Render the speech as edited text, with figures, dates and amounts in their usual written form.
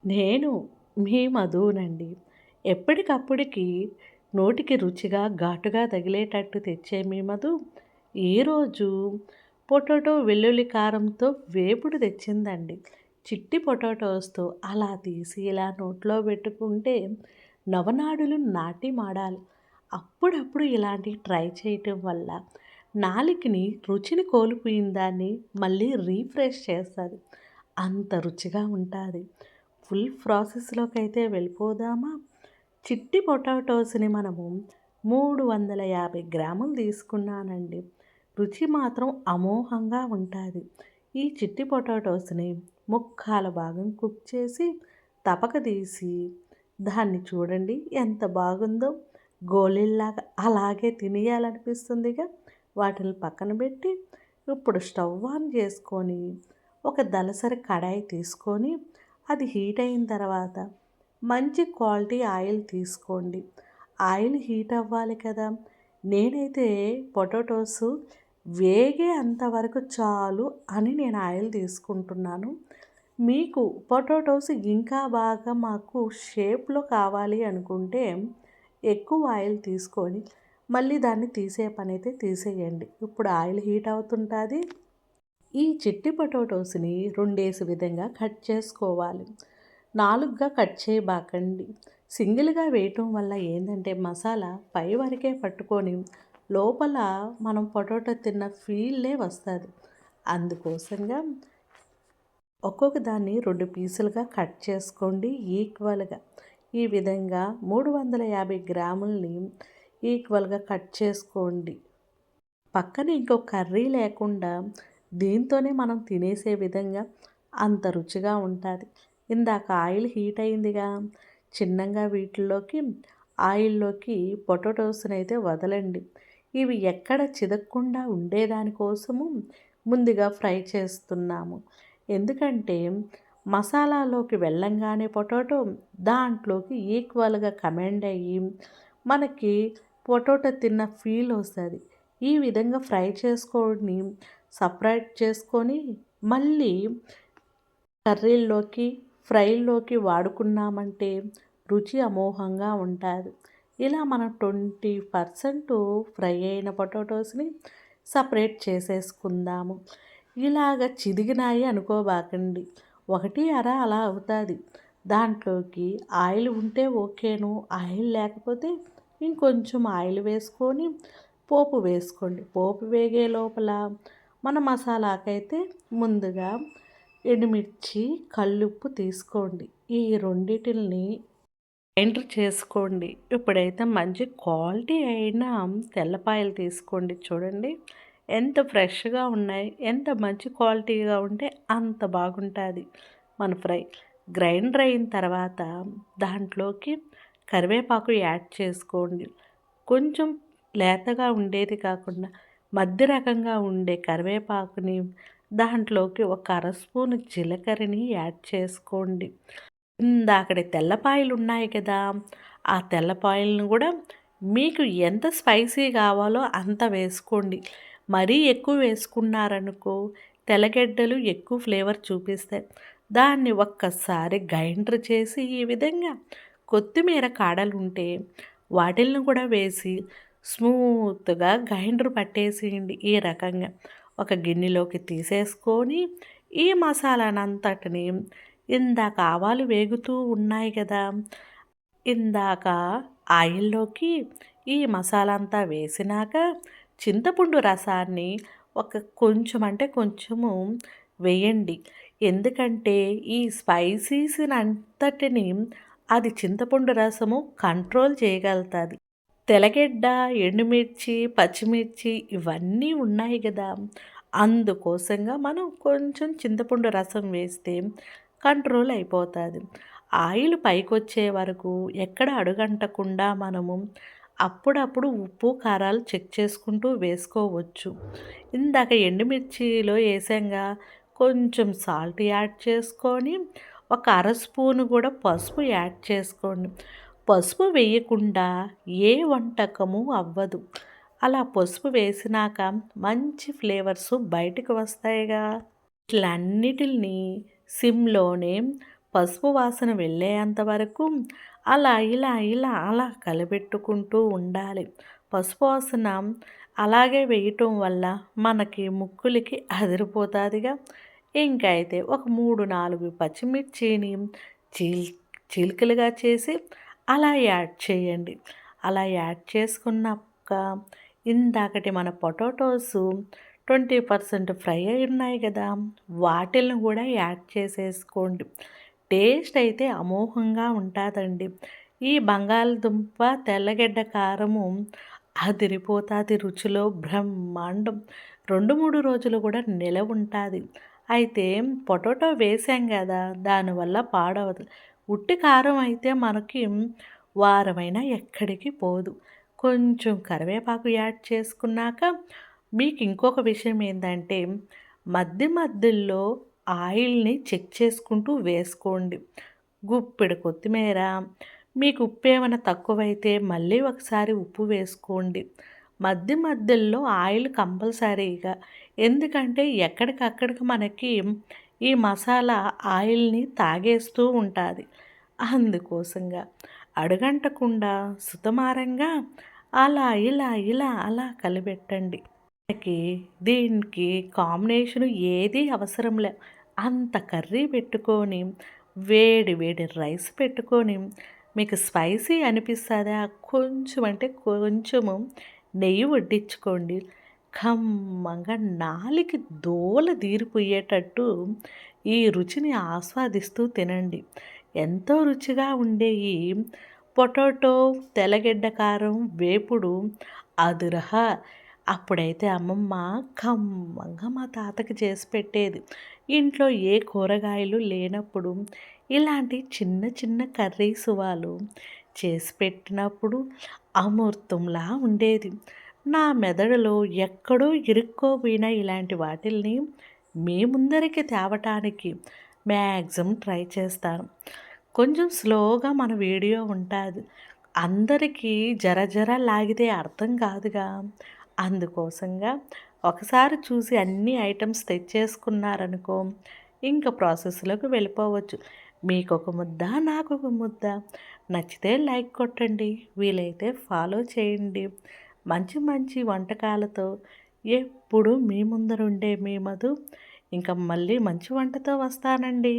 నేను మీ మధునండి. ఎప్పటికప్పుడికి నోటికి రుచిగా, ఘాటుగా తగిలేటట్టు తెచ్చే మీ మధు ఈరోజు పొటాటో వెల్లుల్లి కారంతో వేపుడు తెచ్చిందండి. చిట్టి పొటాటోస్‌తో అలా తీసి ఇలా నోట్లో పెట్టుకుంటే నవనాడులు నాట్యమాడాలి. అప్పుడప్పుడు ఇలాంటివి ట్రై చేయటం వల్ల నాలుకని రుచిని కోల్పోయిన దాన్ని మళ్ళీ రీఫ్రెష్ చేస్తది. అంత రుచిగా ఉంటాది. ఫుల్ ప్రాసెస్‌లోకైతే వెళ్ళిపోదామా? చిట్టి పొటాటోస్‌ని మనము 350 గ్రాములు తీసుకున్నానండి. రుచి మాత్రం అమోఘంగా ఉంటాది. ఈ చిట్టి పొటాటోస్‌ని ముక్కాల భాగం కుక్ చేసి తపక తీసి దాన్ని చూడండి ఎంత బాగుందో. గోళీల్లాగా అలాగే తినేయాలనిపిస్తుందిగా. వాటిని పక్కన పెట్టి ఇప్పుడు స్టవ్ ఆన్ చేసుకొని ఒక దళసరి కడాయి తీసుకొని అది హీట్ అయిన తర్వాత మంచి క్వాలిటీ ఆయిల్ తీసుకోండి. ఆయిల్ హీట్ అవ్వాలి కదా! నేనైతే పొటాటోస్ వేగే అంతవరకు చాలు అని నేను ఆయిల్ తీసుకుంటున్నాను. మీకు పొటాటోస్ ఇంకా బాగా మాకు షేప్‌లో కావాలి అనుకుంటే ఎక్కువ ఆయిల్ తీసుకొని మళ్ళీ దాన్ని తీసే పనైతే తీసేయండి. ఇప్పుడు ఆయిల్ హీట్ అవుతుంటాది. ఈ చిట్టి పొటాటోస్‌ని రెండేసి విధంగా కట్ చేసుకోవాలి. నాలుగుగా కట్ చేయబాకండి. సింగిల్‌గా వేయటం వల్ల ఏందంటే మసాలా పై వరకే పట్టుకొని లోపల మనం పొటాటో తిన్న ఫీలే వస్తది. అందుకోసంగా ఒక్కొక్క దాన్ని 2 పీసులుగా కట్ చేసుకోండి ఈక్వల్‌గా. ఈ విధంగా 350 గ్రాములని ఈక్వల్‌గా కట్ చేసుకోండి. పక్కన ఇంకో కర్రీ లేకుండా దీంతోనే మనం తినేసే విధంగా అంత రుచిగా ఉంటుంది. ఇందాక ఆయిల్ హీట్ అయిందిగా, చిన్నగా వీటిల్లోకి ఆయిల్లోకి పొటాటోస్ని అయితే వదలండి. ఇవి ఎక్కడ చిదక్కుండా ఉండేదాని కోసము ముందుగా ఫ్రై చేస్తున్నాము. ఎందుకంటే మసాలాలోకి వెళ్ళంగానే పొటాటో దాంట్లోకి ఈక్వల్గా కమెండ్ అయ్యి మనకి పొటాటో తిన్న ఫీల్ వస్తుంది. ఈ విధంగా ఫ్రై చేసుకొని సపరేట్ చేసుకొని మళ్ళీ కర్రీల్లోకి ఫ్రైల్లోకి వాడుకున్నామంటే రుచి అమోఘంగా ఉంటుంది. ఇలా మనం 20% ఫ్రై అయిన పొటాటోస్ని సపరేట్ చేసేసుకుందాము. ఇలాగ చిదిగినాయి అనుకోబాకండి, ఒకటి అర అలా అవుతుంది. దాంట్లోకి ఆయిల్ ఉంటే ఓకేను, ఆయిల్ లేకపోతే ఇంకొంచెం ఆయిల్ వేసుకొని పోపు వేసుకోండి. పోపు వేగే లోపల మన మసాలాకైతే ముందుగా ఎండుమిర్చి, కల్లుప్పు తీసుకోండి. ఈ రెండిటిల్ని గ్రైండర్ చేసుకోండి. ఇప్పుడైతే మంచి క్వాలిటీ అయిన తెల్లపాయలు తీసుకోండి. చూడండి ఎంత ఫ్రెష్గా ఉన్నాయి. ఎంత మంచి క్వాలిటీగా ఉంటే అంత బాగుంటుంది మన ఫ్రై. గ్రైండర్ అయిన తర్వాత దాంట్లోకి కరివేపాకు యాడ్ చేసుకోండి. కొంచెం లేతగా ఉండేది కాకుండా మధ్య రకంగా ఉండే కరివేపాకుని దాంట్లోకి ఒక అర స్పూను జీలకర్రని యాడ్ చేసుకోండి. ఇందాకటి తెల్లపాయలు ఉన్నాయి కదా, ఆ తెల్లపాయలను కూడా మీకు ఎంత స్పైసీ కావాలో అంత వేసుకోండి. మరీ ఎక్కువ వేసుకున్నారనుకో తెల్లగడ్డలు ఎక్కువ ఫ్లేవర్ చూపిస్తాయి. దాన్ని ఒక్కసారి గ్రైండర్ చేసి ఈ విధంగా కొత్తిమీర కాడలు ఉంటే వాటిల్ని కూడా వేసి స్మూత్గా గ్రైండర్ పట్టేసేయండి. ఈ రకంగా ఒక గిన్నెలోకి తీసేసుకొని ఈ మసాలానంతటిని ఇందాక ఆవాలు వేగుతూ ఉన్నాయి కదా, ఇందాక ఆయిల్లోకి ఈ మసాలా అంతా వేసినాక చింతపండు రసాన్ని ఒక కొంచెం అంటే కొంచెము వేయండి. ఎందుకంటే ఈ స్పైసీస్ని అంతటిని అది చింతపండు రసము కంట్రోల్ చేయగలుగుతుంది. తెల్లగడ్డ, ఎండుమిర్చి, పచ్చిమిర్చి ఇవన్నీ ఉన్నాయి కదా, అందుకోసంగా మనం కొంచెం చింతపండు రసం వేస్తే కంట్రోల్ అయిపోతుంది. ఆయిల్ పైకొచ్చే వరకు ఎక్కడ అడుగంటకుండా మనము అప్పుడప్పుడు ఉప్పు కారాలు చెక్ చేసుకుంటూ వేసుకోవచ్చు. ఇందాక ఎండుమిర్చిలో వేసాంగా, కొంచెం సాల్ట్ యాడ్ చేసుకొని ఒక అర స్పూను కూడా పసుపు యాడ్ చేసుకోండి. పసుపు వేయకుండా ఏ వంటకము అవ్వదు. అలా పసుపు వేసినాక మంచి ఫ్లేవర్స్ బయటకు వస్తాయిగా. ఇట్లన్నిటిని సిమ్లోనే పసుపు వాసన వెళ్ళేంత వరకు అలా ఇలా ఇలా అలా కలబెట్టుకుంటూ ఉండాలి. పసుపు వాసన అలాగే వేయటం వల్ల మనకి ముక్కులకి అదిరిపోతాదిగా. ఇంకా అయితే ఒక 3, 4 పచ్చిమిర్చిని చీల్ చీలికలుగా చేసి అలా యాడ్ చేయండి. అలా యాడ్ చేసుకున్నాక ఇందాకటి మన పొటాటోసు 20% ఫ్రై అయి ఉన్నాయి కదా! వాటిల్ని కూడా యాడ్ చేసేసుకోండి. టేస్ట్ అయితే అమోఘంగా ఉంటాదండి. ఈ బంగాళదుంప, తెల్లగడ్డ కారము అదిరిపోతాది రుచిలో బ్రహ్మాండం. 2, 3 రోజులు కూడా నిలవుంటాది. అయితే పొటాటో వేసాం గదా! దానివల్ల పాడవదు. ఉట్టి కారం అయితే మనకి వారమైనా ఎక్కడికి పోదు. కొంచెం కరివేపాకు యాడ్ చేసుకున్నాక మీకు ఇంకొక విషయం ఏందంటే మధ్య మధ్యలో ఆయిల్‌ని చెక్ చేసుకుంటూ వేసుకోండి. గుప్పెడు కొత్తిమీర, మీకు ఉప్పు ఏమైనా తక్కువైతే మళ్ళీ ఒకసారి ఉప్పు వేసుకోండి. మధ్య మధ్యలో ఆయిల్ కంపల్సరీగా, ఎందుకంటే ఎక్కడికక్కడికి మనకి ఈ మసాలా ఆయిల్‌ని తాగేస్తూ ఉంటాది. అందుకోసంగా అడుగంటకుండా సుతమారంగా అలా ఇలా ఇలా అలా కలిపెట్టండి. మనకి దీనికి కాంబినేషను ఏది అవసరం లే. అంత కర్రీ పెట్టుకొని, వేడి వేడి రైస్ పెట్టుకొని, మీకు స్పైసీ అనిపిస్తదా? కొంచెం అంటే కొంచెము నెయ్యి వడ్డించుకోండి. కమ్మంగా నాలిక దూల తీరిపోయేటట్టు ఈ రుచిని ఆస్వాదిస్తూ తినండి. ఎంతో రుచిగా ఉండే ఈ పొటాటో, తెల్లగడ్డ కారం వేపుడు అదురహా! అప్పుడైతే అమ్మమ్మ కమ్మంగా మా తాతకి చేసి పెట్టేది. ఇంట్లో ఏ కూరగాయలు లేనప్పుడు ఇలాంటి చిన్న చిన్న కర్రీస్ వాళ్ళు చేసి పెట్టినప్పుడు అమృతంలా ఉండేది. నా మెదడులో ఎక్కడో ఇరుక్కోపోయిన ఇలాంటి వాటిల్ని మీ ముందరికి తేవటానికి మ్యాక్సిమం ట్రై చేస్తాను. కొంచెం స్లోగా మన వీడియో ఉంటాది. అందరికీ జర జర లాగితే అర్థం కాదుగా. అందుకోసంగా ఒకసారి చూసి అన్ని ఐటెమ్స్ తెచ్చేసుకున్నారనుకో, ఇంక ప్రాసెస్‌లోకి వెళ్ళిపోవచ్చు. మీకొక ముద్ద, నాకొక ముద్ద. నచ్చితే లైక్ కొట్టండి. వీలైతే ఫాలో చేయండి. మంచి మంచి వంటకాలతో ఎప్పుడూ మీ ముందరుండే మీ మధు. ఇంక మళ్ళీ మంచి వంటతో వస్తానండి.